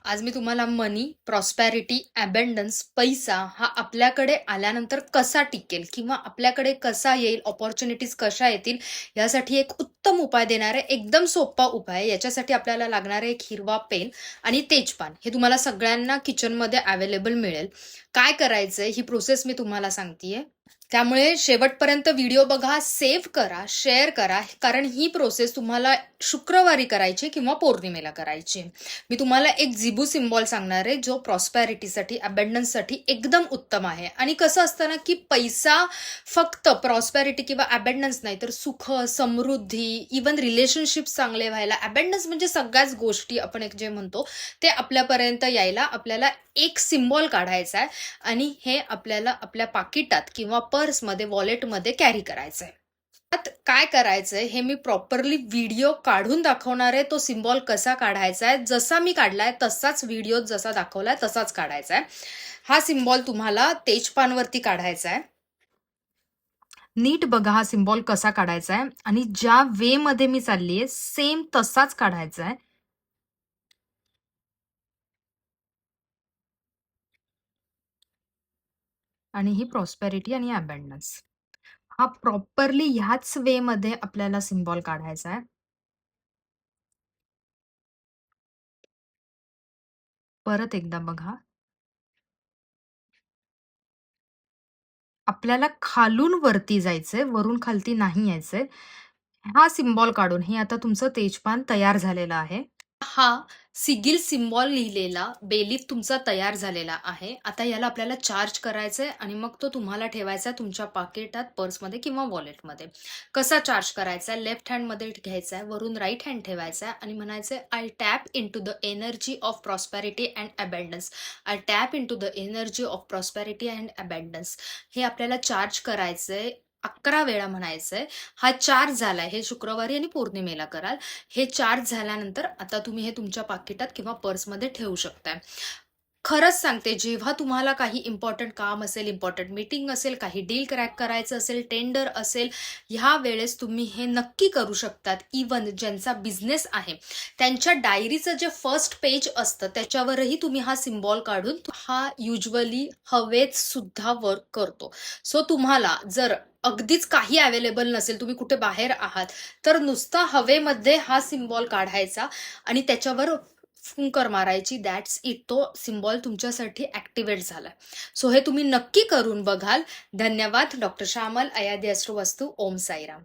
आज मी तुम्हाला मनी, prosperity, abundance, पैसा हा आपल्याकडे आल्यानंतर कसा टिकेल किंवा आपल्याकडे कसा येईल, अपॉर्च्युनिटीज कशा येतील, यासाठी एक उत्तम उपाय देणारा एकदम सोपा उपाय आहे. याच्यासाठी आपल्याला लागणार आहे एक हिरवा पेन आणि तेजपान. हे तुम्हाला सगळ्यांना किचनमध्ये अवेलेबल मिळेल. काय करायचंय ही प्रोसेस मी तुम्हाला सांगतेय. त्यामुळे शेवटपर्यंत व्हिडिओ बघा, सेव्ह करा, शेअर करा, कारण ही प्रोसेस तुम्हाला शुक्रवारी करायची किंवा पौर्णिमेला करायची. मी तुम्हाला एक झिबू सिम्बॉल सांगणार आहे, जो प्रॉस्पॅरिटीसाठी, अबंडन्ससाठी एकदम उत्तम आहे. आणि कसं असतं ना, की पैसा फक्त प्रॉस्पॅरिटी किंवा अबंडन्स नाही, तर सुख, समृद्धी, इवन रिलेशनशिप चांगले व्हायला, अबंडन्स म्हणजे सगळ्याच गोष्टी आपण एक जे म्हणतो ते आपल्यापर्यंत यायला आपल्याला एक सिम्बॉल काढायचा आहे आणि हे आपल्याला आपल्या पाकिटात किंवा पर्समध्ये, वॉलेटमध्ये कॅरी करायचं आहे. काय करायचंय हे मी प्रॉपरली व्हिडिओ काढून दाखवणार आहे. तो सिम्बॉल कसा काढायचा आहे, जसा मी काढलाय तसाच व्हिडिओ जसा दाखवलाय तसाच काढायचा आहे. हा सिम्बॉल तुम्हाला तेजपानवरती काढायचा आहे. नीट बघा हा सिम्बॉल कसा काढायचा आहे आणि ज्या वे मध्ये मी चाललीये सेम तसाच काढायचा आहे. आणि ही प्रॉस्पेरिटी आणि अबंडन्स हा प्रॉपरली ह्याच वे मध्ये आपल्याला सिम्बॉल काढायचा आहे. परत एकदा बघा. आपल्याला खालून वरती जायचंय, वरून खालती नाही यायचंय. हा सिम्बॉल काढून हे आता तुमचं तेजपान तयार झालेलं आहे. हा सिगिल सिम्बॉल लिहिलेला बेलीफ तुमचा तयार झालेला आहे. आता याला आपल्याला चार्ज करायचंय आणि मग तो तुम्हाला ठेवायचा तुमच्या पाकिटात, पर्समध्ये किंवा वॉलेटमध्ये. कसा चार्ज करायचा? लेफ्ट हँडमध्ये घ्यायचा आहे, वरून राईट हँड ठेवायचा आहे आणि म्हणायचंय I tap into the energy of prosperity and abundance. I tap into the energy of prosperity and abundance. हे आपल्याला चार्ज करायचंय 11 वेळा म्हणायचंय. हा चार्ज झालाय. हे शुक्रवारी आणि पौर्णिमेला कराल. हे चार्ज झाल्यानंतर आता तुम्ही हे तुमच्या पाकिटात किंवा पर्समध्ये ठेवू शकताय. खरंच सांगते, जेव्हा तुम्हाला काही इम्पॉर्टंट काम असेल, इम्पॉर्टंट मीटिंग असेल, काही डील क्रॅक करायचं असेल, टेंडर असेल, ह्या वेळेस तुम्ही हे नक्की करू शकतात. इवन ज्यांचा बिझनेस आहे त्यांच्या डायरीचं जे फर्स्ट पेज असतं त्याच्यावरही तुम्ही हा सिम्बॉल काढून हा युजली हवेत सुद्धा वर्क करतो. सो तुम्हाला जर अगदीच काही अवेलेबल नसेल, तुम्ही कुठे बाहेर आहात, तर नुसता हवेमध्ये हा सिम्बॉल काढायचा आणि त्याच्यावर फुंकर मारायची. That's it. तो सिम्बॉल तुमच्यासाठी ऍक्टिव्हेट झाला. सो हे तुम्ही नक्की करून बघाल. धन्यवाद. डॉक्टर श्यामल, अयादी अस्ट्रो वस्तू. ओम साईराम.